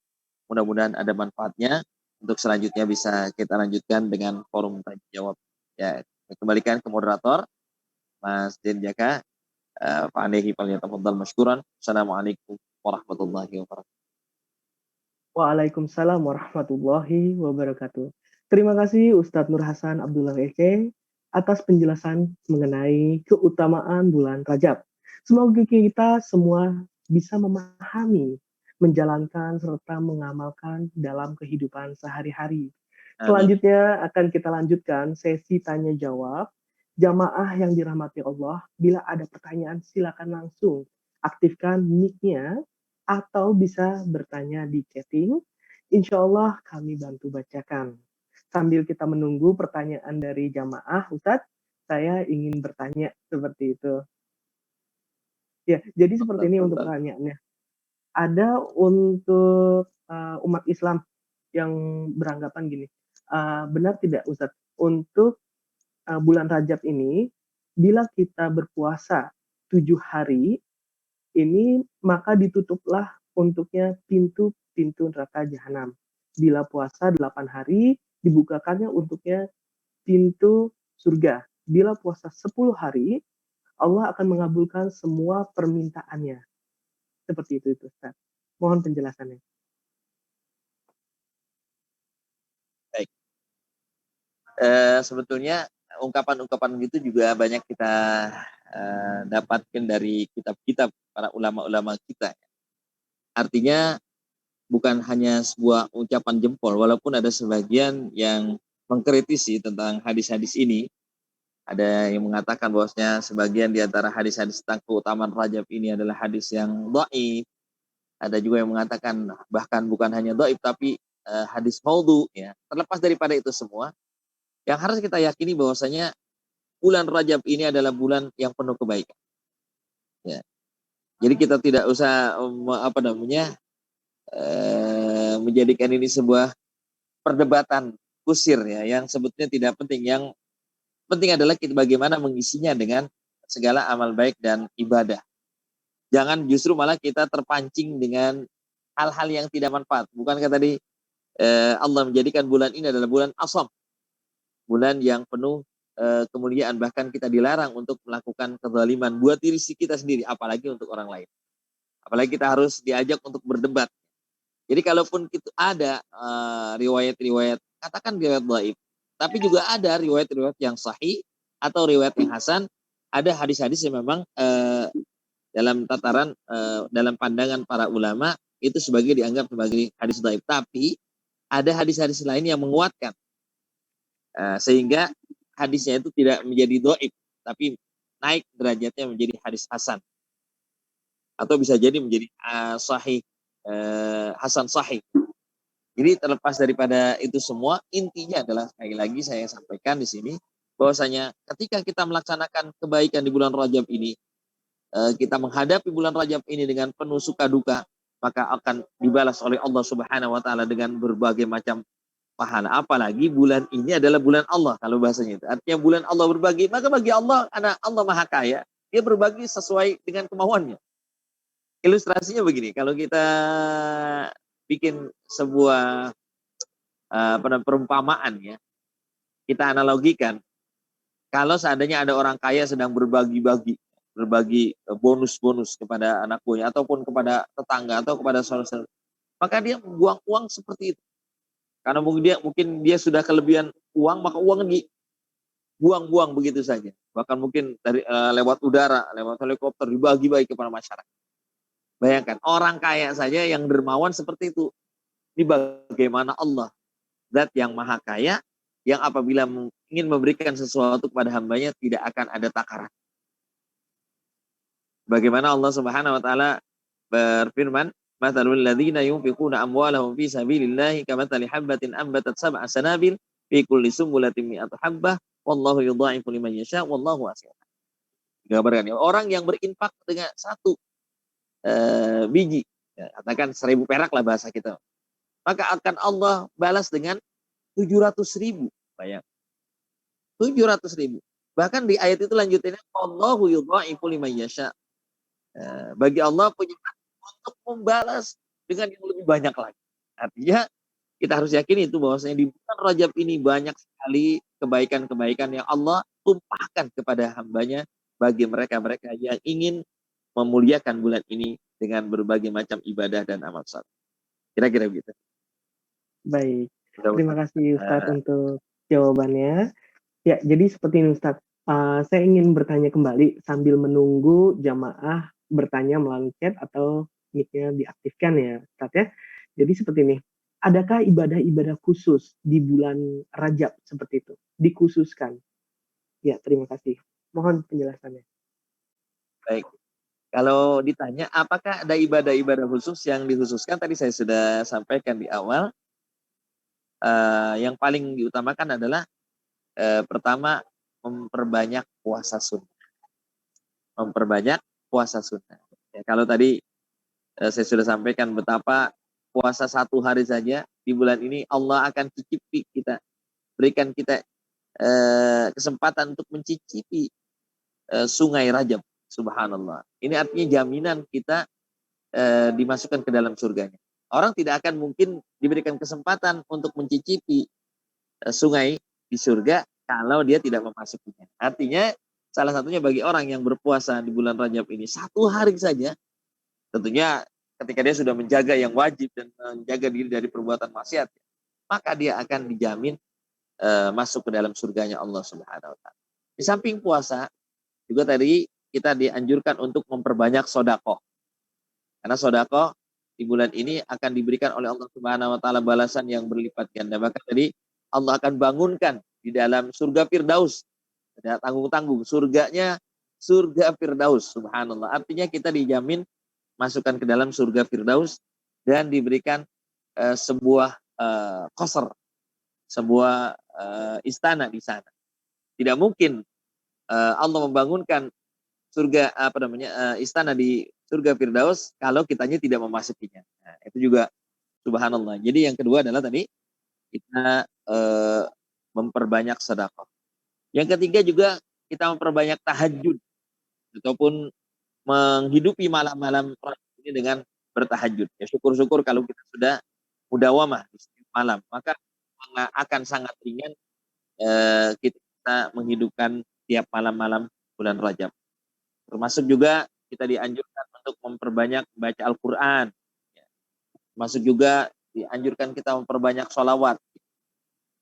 Mudah-mudahan ada manfaatnya. Untuk selanjutnya bisa kita lanjutkan dengan forum tanya jawab. Ya, kembalikan ke moderator Mas Din Jaka. Pak Anehi falyatafaddal mashkuran. Assalamualaikum warahmatullahi wabarakatuh. Waalaikumsalam warahmatullahi wabarakatuh. Terima kasih Ustadz Nur Hasan Abdullah Eke atas penjelasan mengenai keutamaan bulan Rajab. Semoga kita semua bisa memahami, menjalankan, serta mengamalkan dalam kehidupan sehari-hari. Selanjutnya akan kita lanjutkan sesi tanya jawab. Jamaah yang dirahmati Allah, bila ada pertanyaan silakan langsung aktifkan mic-nya atau bisa bertanya di chatting. Insya Allah kami bantu bacakan. Sambil kita menunggu pertanyaan dari jamaah, Ustadz, saya ingin bertanya seperti itu. Ya, jadi seperti ini untuk pertanyaannya. Ada untuk umat Islam yang beranggapan gini, benar tidak Ustadz, untuk bulan Rajab ini, bila kita berpuasa 7 hari, ini maka ditutuplah untuknya pintu-pintu neraka jahanam. Bila puasa 8 hari, dibukakannya untuknya pintu surga. Bila puasa 10 hari, Allah akan mengabulkan semua permintaannya. Seperti itu Ustaz. Mohon penjelasannya. Baik. Sebetulnya ungkapan-ungkapan gitu juga banyak kita dapatkan dari kitab-kitab para ulama-ulama kita. Artinya bukan hanya sebuah ucapan jempol, walaupun ada sebagian yang mengkritisi tentang hadis-hadis ini. Ada yang mengatakan bahwasanya sebagian di antara hadis-hadis tentang keutamaan Rajab ini adalah hadis yang dhaif. Ada juga yang mengatakan bahkan bukan hanya dhaif tapi hadis maudhu, ya. Terlepas daripada itu semua, yang harus kita yakini bahwasanya bulan Rajab ini adalah bulan yang penuh kebaikan. Ya. Jadi kita tidak usah menjadikan ini sebuah perdebatan kusir, ya, yang sebetulnya tidak penting. Yang penting adalah kita bagaimana mengisinya dengan segala amal baik dan ibadah. Jangan justru malah kita terpancing dengan hal-hal yang tidak manfaat. Bukankah tadi Allah menjadikan bulan ini adalah bulan asam, bulan yang penuh kemuliaan, bahkan kita dilarang untuk melakukan kezaliman buat diri kita sendiri, apalagi untuk orang lain. Apalagi kita harus diajak untuk berdebat. Jadi kalaupun kita ada riwayat-riwayat, katakan riwayat dhaif, tapi juga ada riwayat-riwayat yang sahih atau riwayat yang hasan, ada hadis-hadis yang memang dalam tataran dalam pandangan para ulama itu dianggap sebagai hadis dhaif, tapi ada hadis-hadis lain yang menguatkan. Sehingga hadisnya itu tidak menjadi dhaif, tapi naik derajatnya menjadi hadis hasan, atau bisa jadi menjadi sahih, hasan sahih. Jadi terlepas daripada itu semua, intinya adalah sekali lagi saya sampaikan di sini bahwasanya ketika kita melaksanakan kebaikan di bulan Rajab ini, kita menghadapi bulan Rajab ini dengan penuh suka duka, maka akan dibalas oleh Allah Subhanahu wa taala dengan berbagai macam pahala. Apalagi bulan ini adalah bulan Allah kalau bahasanya itu. Artinya bulan Allah berbagi, maka bagi Allah, karena Allah Maha Kaya, dia berbagi sesuai dengan kemauannya. Ilustrasinya begini, kalau kita bikin sebuah perumpamaan ya, kita analogikan, kalau seandainya ada orang kaya sedang berbagi bonus-bonus kepada anak buahnya ataupun kepada tetangga atau kepada saudara-saudara, maka dia membuang uang seperti itu. Karena mungkin dia sudah kelebihan uang, maka uang dibuang-buang begitu saja. Bahkan mungkin dari lewat udara, lewat helikopter dibagi-bagi kepada masyarakat. Bayangkan orang kaya saja yang dermawan seperti itu. Ini bagaimana Allah, Zat yang Maha Kaya, yang apabila ingin memberikan sesuatu kepada hambanya tidak akan ada takaran. Bagaimana Allah Subhanahu wa taala berfirman, "Matsalul ladzina yunfiquna amwalahum fi sabilillahi kamatsali habbatin ambatat sab'a sanabil fi kulli sumbulatin mi'atu habbah wallahu yudha'ifu liman yasha wallahu wasi'un." Gambarkan ya, orang yang berinfak dengan satu biji, ya, katakan 1.000 perak lah bahasa kita, maka akan Allah balas dengan 700.000. Bayang, 700.000. Bahkan di ayat itu lanjutannya, Allahu yudha'ifu liman yasha. Bagi Allah punya hak untuk membalas dengan yang lebih banyak lagi. Artinya kita harus yakin itu bahwasanya di bulan Rajab ini banyak sekali kebaikan-kebaikan yang Allah tumpahkan kepada hambanya bagi mereka-mereka yang ingin memuliakan bulan ini dengan berbagai macam ibadah dan amal saleh. Kira-kira begitu. Baik, terima kasih Ustadz untuk jawabannya. Ya, jadi seperti ini Ustadz, saya ingin bertanya kembali sambil menunggu jamaah bertanya melalui chat atau mic-nya diaktifkan ya Ustadz ya. Jadi seperti ini, adakah ibadah-ibadah khusus di bulan Rajab seperti itu? Dikhususkan? Ya, terima kasih. Mohon penjelasannya. Baik. Kalau ditanya apakah ada ibadah-ibadah khusus yang dikhususkan, tadi saya sudah sampaikan di awal. Yang paling diutamakan adalah pertama memperbanyak puasa sunnah. Memperbanyak puasa sunnah. Ya, kalau tadi saya sudah sampaikan betapa puasa 1 hari saja di bulan ini Allah akan cicipi kita, berikan kita kesempatan untuk mencicipi sungai Rajab. Subhanallah. Ini artinya jaminan kita dimasukkan ke dalam surganya. Orang tidak akan mungkin diberikan kesempatan untuk mencicipi sungai di surga kalau dia tidak memasukinya. Artinya salah satunya bagi orang yang berpuasa di bulan Rajab ini 1 hari saja, tentunya ketika dia sudah menjaga yang wajib dan menjaga diri dari perbuatan maksiat, maka dia akan dijamin masuk ke dalam surganya Allah Subhanahu wa taala. Di samping puasa juga tadi kita dianjurkan untuk memperbanyak sedekah. Karena sedekah di bulan ini akan diberikan oleh Allah Subhanahu wa taala balasan yang berlipat ganda. Bahkan tadi Allah akan bangunkan di dalam surga Firdaus. Tidak tanggung-tanggung, surganya surga Firdaus. Subhanallah. Artinya kita dijamin masukkan ke dalam surga Firdaus dan diberikan sebuah qasr, sebuah istana di sana. Tidak mungkin Allah membangunkan surga istana di surga Firdaus kalau kitanya tidak memasukinya. Nah, itu juga subhanallah. Jadi yang kedua adalah tadi kita memperbanyak sedekah. Yang ketiga juga kita memperbanyak tahajud ataupun menghidupi malam-malam ini dengan bertahajud. Ya, syukur-syukur kalau kita sudah mudawamah di setiap malam, maka akan sangat ringan kita menghidupkan tiap malam-malam bulan Rajab. Termasuk juga kita dianjurkan untuk memperbanyak baca Al-Quran. Termasuk juga dianjurkan kita memperbanyak sholawat.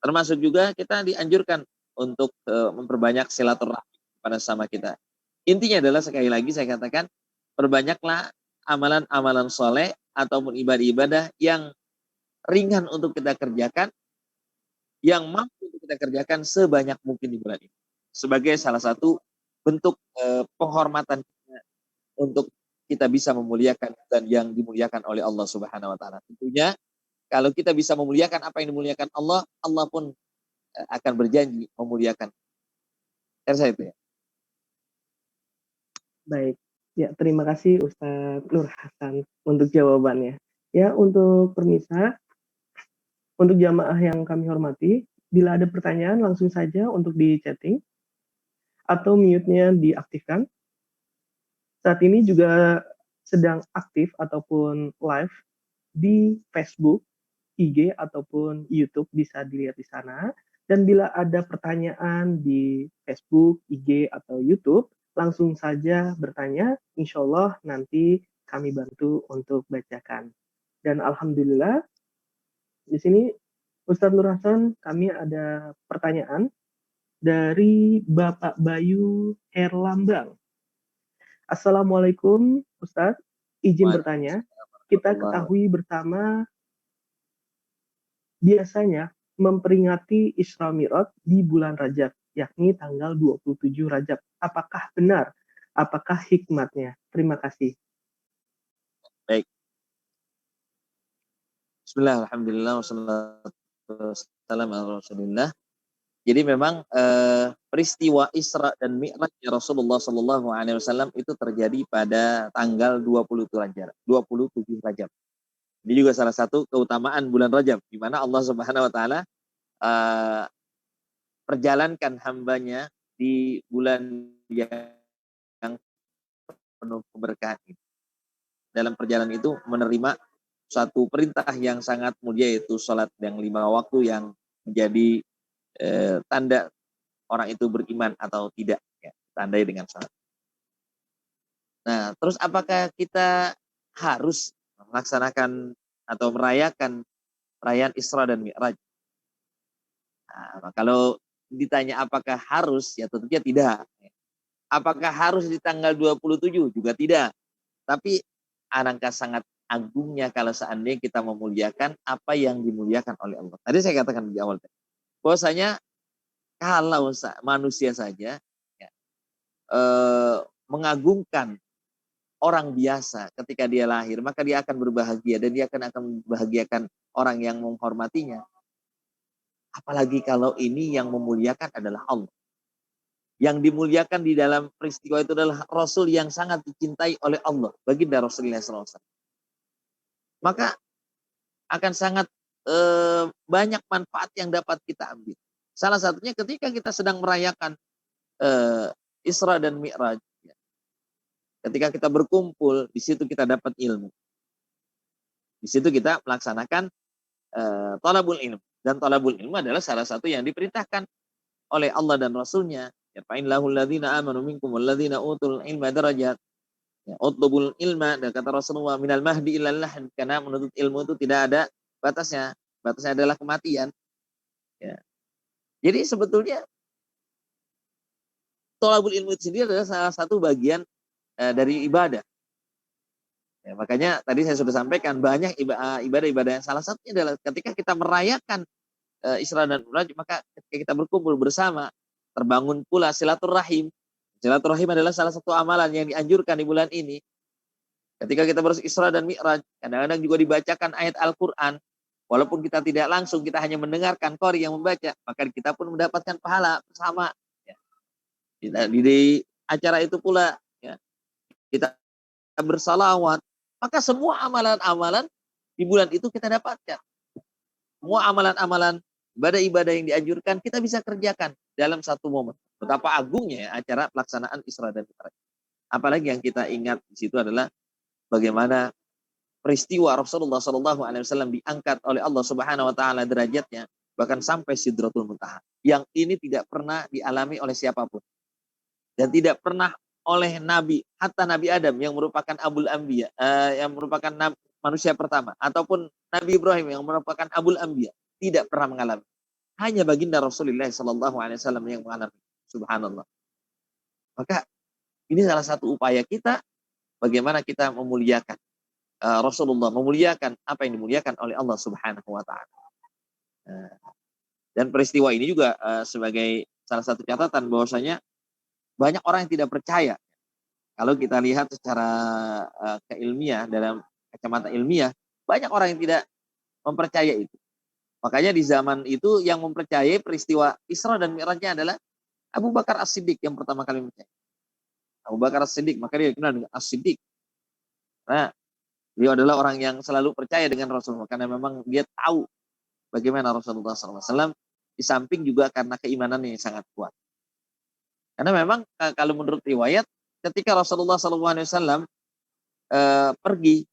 Termasuk juga kita dianjurkan untuk memperbanyak silaturahmi kepada sama kita. Intinya adalah sekali lagi saya katakan, perbanyaklah amalan-amalan soleh ataupun ibadah-ibadah yang ringan untuk kita kerjakan, yang mampu untuk kita kerjakan sebanyak mungkin di bulan ini. Sebagai salah satu bentuk penghormatan kita untuk kita bisa memuliakan dan yang dimuliakan oleh Allah Subhanahu wa taala. Tentunya kalau kita bisa memuliakan apa yang dimuliakan Allah, Allah pun akan berjanji memuliakan. Saya itu ya. Baik. Ya, terima kasih Ustadz Nur Hasan untuk jawabannya. Ya, untuk permisa, untuk jamaah yang kami hormati, bila ada pertanyaan langsung saja untuk di chatting atau mute-nya diaktifkan. Saat ini juga sedang aktif ataupun live di Facebook, IG ataupun YouTube, bisa dilihat di sana. Dan bila ada pertanyaan di Facebook, IG atau YouTube, langsung saja bertanya. Insya Allah nanti kami bantu untuk bacakan. Dan alhamdulillah di sini Ustadz Nur Hasan, kami ada pertanyaan dari Bapak Bayu Herlambang. Assalamualaikum Ustadz, izin bertanya. Kita ketahui bersama biasanya memperingati Isra Mi'raj di bulan Rajab, yakni tanggal 27 Rajab. Apakah benar? Apakah hikmatnya? Terima kasih. Baik. Bismillah, alhamdulillah, wassalatu wassalamu ala Rasulillah. Jadi memang peristiwa Isra dan Mi'raj Rasulullah Shallallahu Alaihi Wasallam itu terjadi pada tanggal 27 Rajab. Ini juga salah satu keutamaan bulan Rajab, di mana Allah Subhanahu Wa Taala perjalankan hambanya di bulan yang penuh keberkahan ini. Dalam perjalanan itu menerima suatu perintah yang sangat mulia, yaitu sholat yang 5 waktu yang menjadi tanda orang itu beriman atau tidak, ya, tandai dengan sholat. Nah, terus apakah kita harus melaksanakan atau merayakan perayaan Isra dan Mi'raj? Nah, kalau ditanya apakah harus, ya tentunya tidak. Apakah harus di tanggal 27? Juga tidak. Tapi alangkah sangat agungnya kalau seandainya kita memuliakan apa yang dimuliakan oleh Allah. Tadi saya katakan di awal, bahwasanya kalau manusia saja ya, mengagungkan orang biasa ketika dia lahir, maka dia akan berbahagia dan dia akan membahagiakan orang yang menghormatinya. Apalagi kalau ini yang memuliakan adalah Allah. Yang dimuliakan di dalam peristiwa itu adalah Rasul yang sangat dicintai oleh Allah, baginda Rasulullah SAW. Maka akan sangat banyak manfaat yang dapat kita ambil. Salah satunya ketika kita sedang merayakan Isra dan Mi'raj. Ketika kita berkumpul, di situ kita dapat ilmu. Di situ kita melaksanakan thalabul ilm. Dan thalabul ilmu adalah salah satu yang diperintahkan oleh Allah dan Rasulnya. Ya, fa'inlahul ladzina amanu minkum wal ladzina utul ilma darajat. Ya, utlubul ilma, dan kata Rasulullah, minal mahdi ilal lahd, karena menuntut ilmu itu tidak ada batasnya. Batasnya adalah kematian. Ya. Jadi sebetulnya thalabul ilmu itu sendiri adalah salah satu bagian dari ibadah. Ya, makanya tadi saya sudah sampaikan banyak ibadah-ibadah yang salah satunya adalah ketika kita merayakan Isra dan Mi'raj, maka ketika kita berkumpul bersama, terbangun pula silaturahim. Silaturahim adalah salah satu amalan yang dianjurkan di bulan ini. Ketika kita berisra dan Mi'raj, kadang-kadang juga dibacakan ayat Al-Quran. Walaupun kita tidak langsung, kita hanya mendengarkan qari yang membaca, maka kita pun mendapatkan pahala bersama. Ya. Di acara itu pula, ya, kita bersalawat. Maka semua amalan-amalan di bulan itu kita dapatkan. Semua amalan-amalan, ibadah-ibadah yang dianjurkan, kita bisa kerjakan dalam satu momen. Betapa agungnya ya, acara pelaksanaan Isra dan Mi'raj. Apalagi yang kita ingat di situ adalah bagaimana peristiwa Rasulullah SAW diangkat oleh Allah Subhanahu Wa Taala derajatnya bahkan sampai Sidratul Muntaha. Yang ini tidak pernah dialami oleh siapapun dan tidak pernah oleh Nabi, hatta Nabi Adam yang merupakan Abul Anbiya, yang merupakan manusia pertama, ataupun Nabi Ibrahim yang merupakan Abul Anbiya, tidak pernah mengalami. Hanya baginda Rasulullah SAW yang mengalami. Subhanallah. Maka ini salah satu upaya kita bagaimana kita memuliakan Rasulullah, memuliakan apa yang dimuliakan oleh Allah Subhanahu Wa Taala. Dan peristiwa ini juga sebagai salah satu catatan bahwasanya banyak orang yang tidak percaya. Kalau kita lihat secara keilmiah, dalam kacamata ilmiah, banyak orang yang tidak mempercaya itu. Makanya di zaman itu yang mempercayai peristiwa Isra dan Mi'rajnya adalah Abu Bakar As-Siddiq yang pertama kali percaya. Abu Bakar As-Siddiq, maka dia dikenal dengan As-Siddiq. Nah, dia adalah orang yang selalu percaya dengan Rasulullah karena memang dia tahu bagaimana Rasulullah SAW, di samping juga karena keimanannya yang sangat kuat. Karena memang kalau menurut riwayat, ketika Rasulullah SAW pergi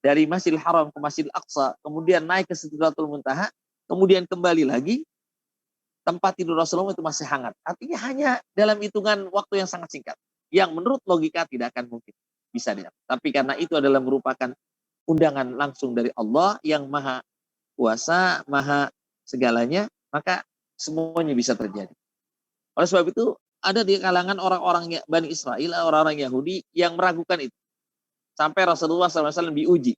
dari Masjidil Haram ke Masjidil Aqsa, kemudian naik ke Sidratul Muntaha, kemudian kembali lagi, tempat tidur Rasulullah itu masih hangat. Artinya hanya dalam hitungan waktu yang sangat singkat, yang menurut logika tidak akan mungkin bisa didapat. Tapi karena itu adalah merupakan undangan langsung dari Allah yang maha kuasa, maha segalanya, maka semuanya bisa terjadi. Oleh sebab itu, ada di kalangan orang-orang Bani Israel, orang-orang Yahudi yang meragukan itu. Sampai Rasulullah SAW diuji.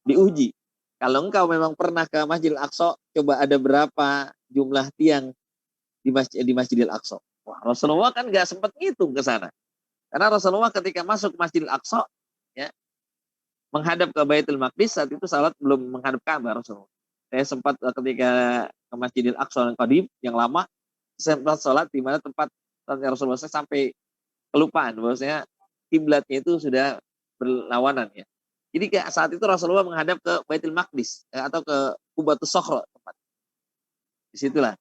Diuji. Kalau engkau memang pernah ke Masjidil Aqsa, coba ada berapa jumlah tiang di Masjidil Aqsa. Wah, Rasulullah kan nggak sempat ngitung ke sana. Karena Rasulullah ketika masuk Masjidil Aqsa, ya, menghadap ke Baitul Maqdis, saat itu salat belum menghadap Ka'bah Rasulullah. Saya sempat ketika ke Masjidil Aqsa yang qadim, yang lama, sempat sholat di mana tempat Rasulullah sampai kelupaan bahwasanya kiblatnya itu sudah berlawanan ya. Jadi saat itu Rasulullah menghadap ke Baitul Maqdis atau ke Qubatus Sokhro tempat. Disitulah.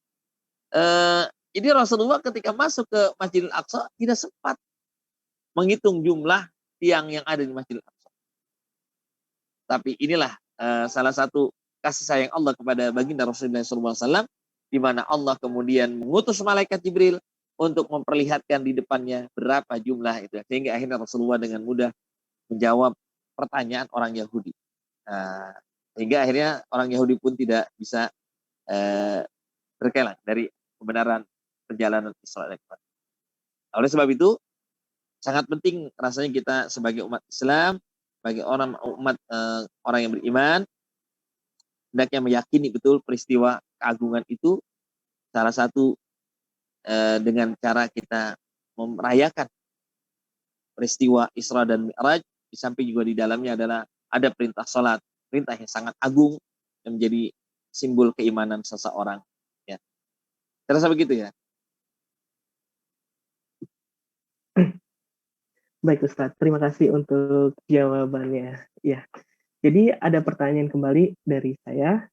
Jadi Rasulullah ketika masuk ke Masjidil Aqsa tidak sempat menghitung jumlah tiang yang ada di Masjidil Aqsa. Tapi inilah salah satu kasih sayang Allah kepada baginda Rasulullah SAW, di mana Allah kemudian mengutus malaikat Jibril untuk memperlihatkan di depannya berapa jumlah itu. Sehingga akhirnya Rasulullah dengan mudah menjawab pertanyaan orang Yahudi. Sehingga akhirnya orang Yahudi pun tidak bisa terkelak dari kebenaran perjalanan Isra dan Mi'raj. Oleh sebab itu, sangat penting rasanya kita sebagai umat Islam, sebagai orang yang beriman, hendaknya meyakini betul peristiwa keagungan itu, salah satu dengan cara kita merayakan peristiwa Isra dan Mi'raj, di samping juga di dalamnya adalah ada perintah salat, perintah yang sangat agung yang menjadi simbol keimanan seseorang. Ya, saya rasa begitu ya. Baik Ustadz, terima kasih untuk jawabannya. Ya, jadi ada pertanyaan kembali dari saya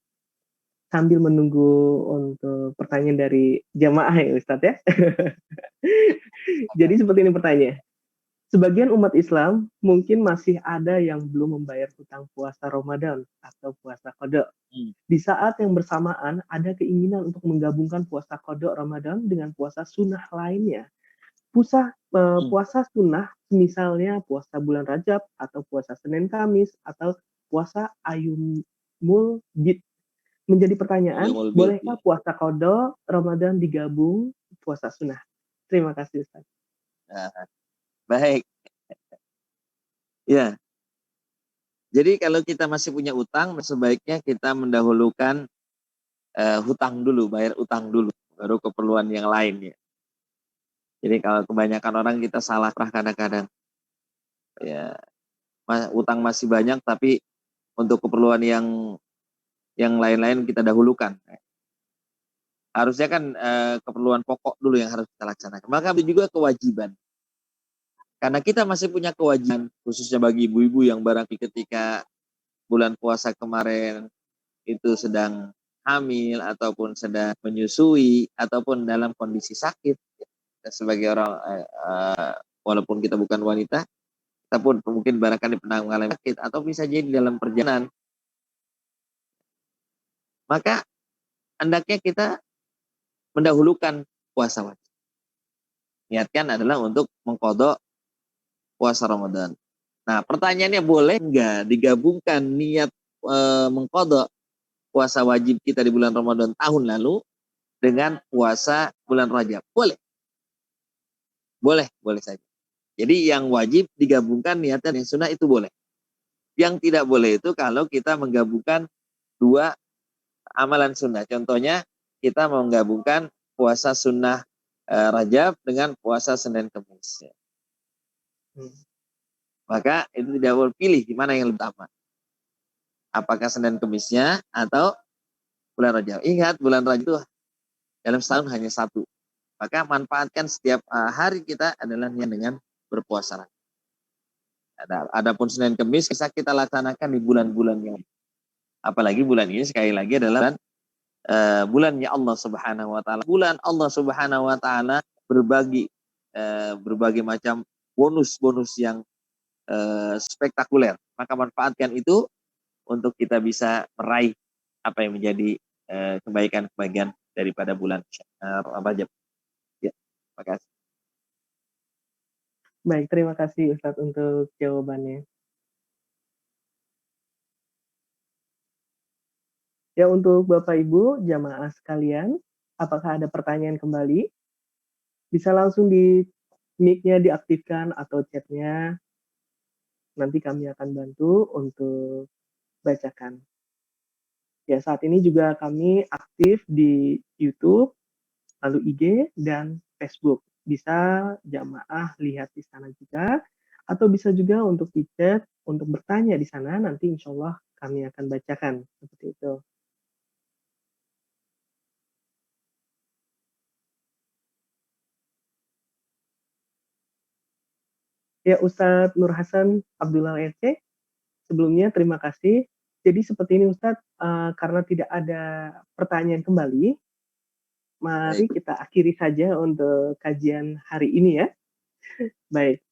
sambil menunggu untuk pertanyaan dari jamaah ya Ustadz ya. Jadi seperti ini pertanyaannya. Sebagian umat Islam mungkin masih ada yang belum membayar hutang puasa Ramadan atau puasa qada. Di saat yang bersamaan ada keinginan untuk menggabungkan puasa qada Ramadan dengan puasa sunnah lainnya. Puasa sunnah misalnya puasa bulan Rajab atau puasa Senin Kamis atau puasa Ayyamul Bid. Menjadi pertanyaan, bolehkah puasa qada Ramadan digabung puasa sunnah? Terima kasih Ustaz. Baik. Ya. Jadi kalau kita masih punya utang, sebaiknya kita mendahulukan hutang dulu, bayar utang dulu, baru keperluan yang lain ya. Jadi kalau kebanyakan orang kita salah kadang-kadang. Ya, utang masih banyak tapi untuk keperluan yang lain-lain kita dahulukan. Harusnya kan keperluan pokok dulu yang harus kita laksanakan. Maka itu juga kewajiban. Karena kita masih punya kewajiban, khususnya bagi ibu-ibu yang barangkali ketika bulan puasa kemarin itu sedang hamil ataupun sedang menyusui ataupun dalam kondisi sakit. Sebagai orang, walaupun kita bukan wanita, kita pun mungkin barangkali pernah mengalami sakit atau bisa jadi dalam perjalanan. Maka hendaknya kita mendahulukan puasa wajib. Niatkan adalah untuk mengqadha puasa Ramadan. Nah, pertanyaannya boleh nggak digabungkan niat mengqadha puasa wajib kita di bulan Ramadan tahun lalu dengan puasa bulan Rajab? Boleh. Boleh saja. Jadi yang wajib digabungkan niatnya yang sunnah itu boleh. Yang tidak boleh itu kalau kita menggabungkan dua amalan sunnah. Contohnya kita mau menggabungkan puasa sunnah Rajab dengan puasa Senin Kamis. Maka itu tidak boleh pilih di mana yang lebih utama. Apakah Senin Kamisnya atau bulan Rajab. Ingat, bulan Rajab itu dalam setahun hanya satu. Maka manfaatkan setiap hari kita adalah dengan berpuasa. Adapun Senin Kamis bisa kita laksanakan di bulan-bulan yang apalagi bulan ini sekali lagi adalah bulannya Allah Subhanahu wa taala. Bulan Allah Subhanahu wa taala berbagai macam bonus-bonus yang spektakuler. Maka manfaatkan itu untuk kita bisa meraih apa yang menjadi kebaikan-kebaikan daripada bulan Rajab. Ya, terima kasih. Baik, terima kasih Ustadz untuk jawabannya. Ya, untuk Bapak Ibu jamaah sekalian, apakah ada pertanyaan kembali? Bisa langsung di mic-nya diaktifkan atau chat-nya. Nanti kami akan bantu untuk bacakan. Ya, saat ini juga kami aktif di YouTube, lalu IG, dan Facebook. Bisa jamaah lihat di sana juga, atau bisa juga untuk di chat, untuk bertanya di sana, nanti insya Allah kami akan bacakan. Seperti itu. Ya, Ustadz Nur Hasan Abdullah RC, sebelumnya terima kasih. Jadi seperti ini Ustadz, karena tidak ada pertanyaan kembali, mari kita akhiri saja untuk kajian hari ini ya. Baik,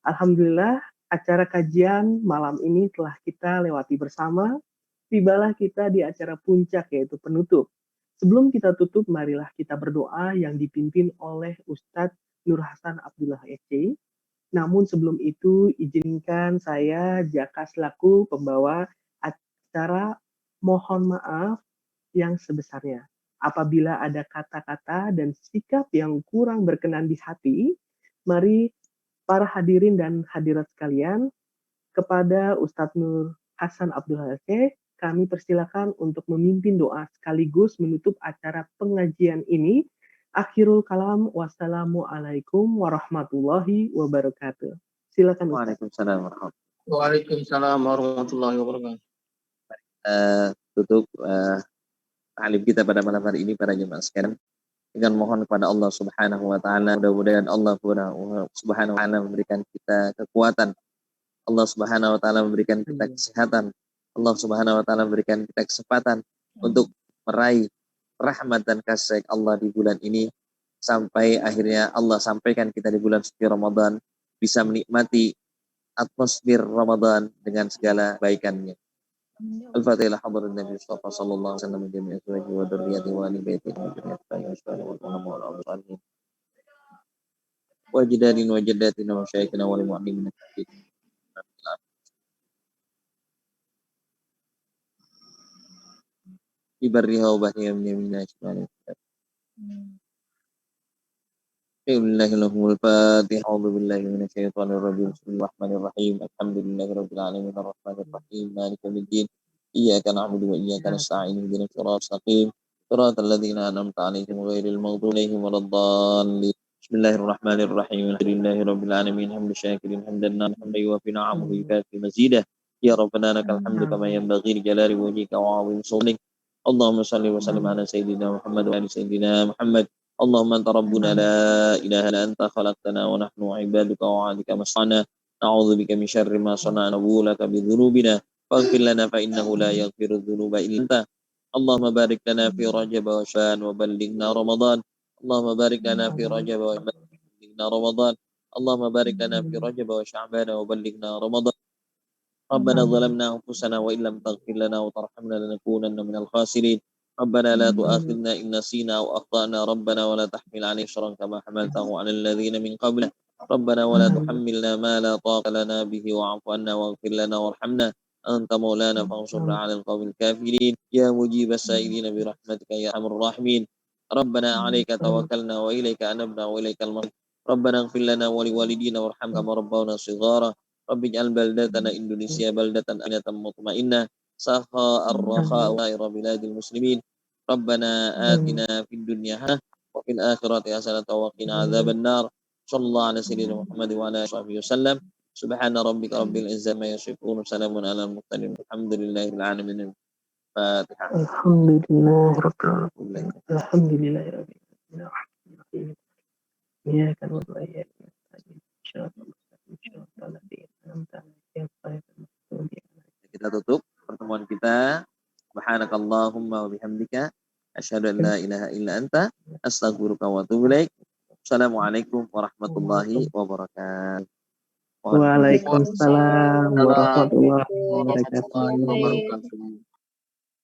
Alhamdulillah acara kajian malam ini telah kita lewati bersama. Tibalah kita di acara puncak yaitu penutup. Sebelum kita tutup, marilah kita berdoa yang dipimpin oleh Ustadz Nur Hasan Abdullah RC. Namun sebelum itu, izinkan saya Jaka selaku pembawa acara mohon maaf yang sebesarnya. Apabila ada kata-kata dan sikap yang kurang berkenan di hati, mari para hadirin dan hadirat sekalian, kepada Ustadz Nur Hasan Abdul Hakim, kami persilakan untuk memimpin doa sekaligus menutup acara pengajian ini. Akhirul kalam, wassalamualaikum warahmatullahi wabarakatuh. Silakan Ustaz. Waalaikumsalam warahmatullahi wabarakatuh. Tutup alim kita pada malam hari ini para jemaah sekalian dengan mohon kepada Allah Subhanahu wa taala, mudah-mudahan Allah Subhanahu wa taala memberikan kita kekuatan, Allah Subhanahu wa taala memberikan kita kesehatan, Allah Subhanahu wa taala memberikan kita kesempatan untuk meraih rahmat dan kasih Allah di bulan ini, sampai akhirnya Allah sampaikan kita di bulan suci Ramadan bisa menikmati atmosfer Ramadan dengan segala baikannya. Al-Fatihah hadratin Nabi Mustafa sallallahu alaihi wasallam jami'a azwajihi wa dzurriyyatihi wa ahli baitihi wa jami'a wa ajdadina wa jaddatina wa masyayikhina wa mu'allimina fi barriha wa bahriha min yamina shimali Bismillahirrahmanirrahim. Al-Fatihah. A'udzu billahi minasy syaithanir rajim. Bismillahirrahmanirrahim. Alhamdulillahi rabbil alamin arrahmanir rahim maliki yaumiddin. Iyyaka na'budu wa iyyaka nasta'in ihdinas siratal mustaqim. Shiratal ladzina an'amta 'alaihim ghairil maghdubi 'alaihim waladdallin. Bismillahirrahmanirrahim. Alhamdulillahi rabbil alamin hamdan syakirin hamdan hamdan yuwafi ni'amahu yukafi mazidah. Ya Rabbana lakal hamdu kama yanbaghi li jalali wajhika wa 'azimi sultanik. Allahumma shalli wa sallim ala sayyidina Muhammad wa ali sayyidina Muhammad. اللهم أنت ربنا لا إله إلا أنت خلقتنا ونحن عبادك وعبادك مصنع نعوذ بك من شر ما صنعنا نبوء لك بذنوبنا فاغفر لنا فإنه لا يغفر الذنوب إلا أنت اللهم بارك لنا في رجب وشعبان وبلغنا رمضان اللهم بارك لنا في رجب وبلغنا رمضان اللهم بارك لنا في رجب وشعبان وبلغنا رمضان ربنا ظلمنا أنفسنا وإن لم تغفر لنا وترحمنا لنكونن من الخاسرين ربنا لا تؤاخذنا إن نسينا أو أخطأنا ربنا ولا تحمل علينا إصرا كما حملته على الذين من قبلنا ربنا ولا تحملنا ما لا طاقة لنا به واعف عنا واغفر لنا وارحمنا أنت مولانا فانصرنا على القوم الكافرين يا مجيب السائلين برحمتك يا أرحم الراحمين ربنا عليك توكلنا وإليك أنبنا وإليك المصير ربنا اغفر لنا ولوالدينا وارحم كما ربونا صغارا رب اجعل بلدتنا إندونيسيا بلدة آمنة مطمئنة سخاء الرخاء غير بلاد المسلمين Rabbana atina fid dunya hasanah wa fil akhirati hasanah wa qina adzabannar. Sallallahu ala sayyidina Muhammad wa ala alihi wasallam. Subhana rabbika rabbil izzati amma yasifun. Salamun alal mursalin. Alhamdulillahil alamin. Fatihah. Alhamdulillahirrahmanirrahim. Alhamdulillahirrahmanirrahim. Ya kan wa ya Kita tutup pertemuan kita. Subhanakallahumma wa bihamdika asyhadu an la ilaha illa anta astaghfiruka wa atubu ilaik. Assalamualaikum warahmatullahi wabarakatuh. Waalaikumsalam warahmatullahi wabarakatuh. warahmatullahi wabarakatuh.